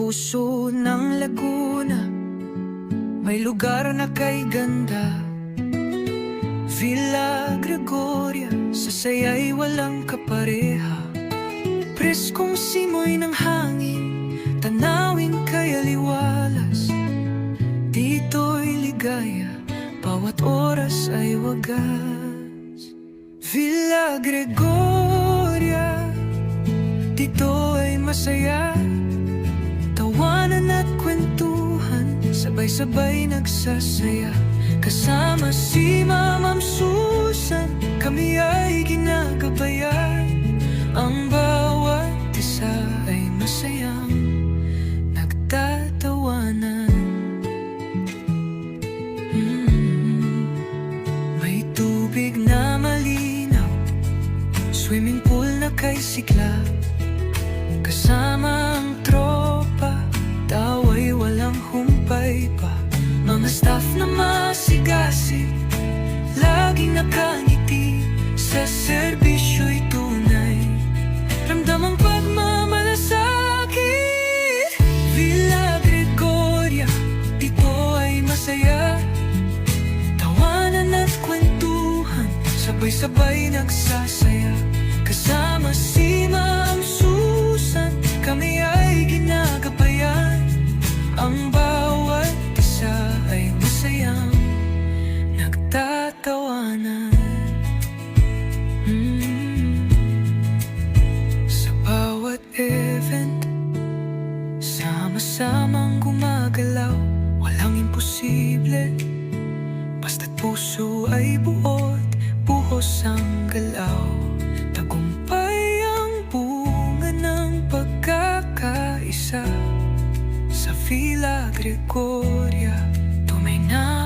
puso ng Laguna, may lugar na kay ganda. Villa Gregoria, sa saya'y walang kapareha. Preskong simoy ng hangin, tanawin kay aliwalas. Dito'y ligaya, bawat oras ay wagas. Villa Gregoria, dito ay masaya. Tawanan at kwentuhan, sabay-sabay nagsasaya. Kasama si Ma'am Susan, kami ay ginagabayan. Ang bawat isa ay masayang nagtatawanan. May tubig na malinaw, swimming pool na kay sikla. Kasama ang tropa, tawa'y walang humpay pa. Mga staff na masigasig, laging nakangiti. Sa serbisyo'y tunay, ramdam ang pagmamalasakit. Villa Gregoria, dito ay masaya. Tawanan at kwentuhan, sabay-sabay nagsasaya. Kasama si Ma'am Susan, kami ay ginagabayan. Ang bawat isa ay masayang nagtatawanan. Sa bawat event, sama-samang gumagalaw. Walang imposible, basta't puso ay buot, buhos ang galaw. Tagumpay ang bunga ng pagkakaisa. Sa Villa Gregoria, tunay na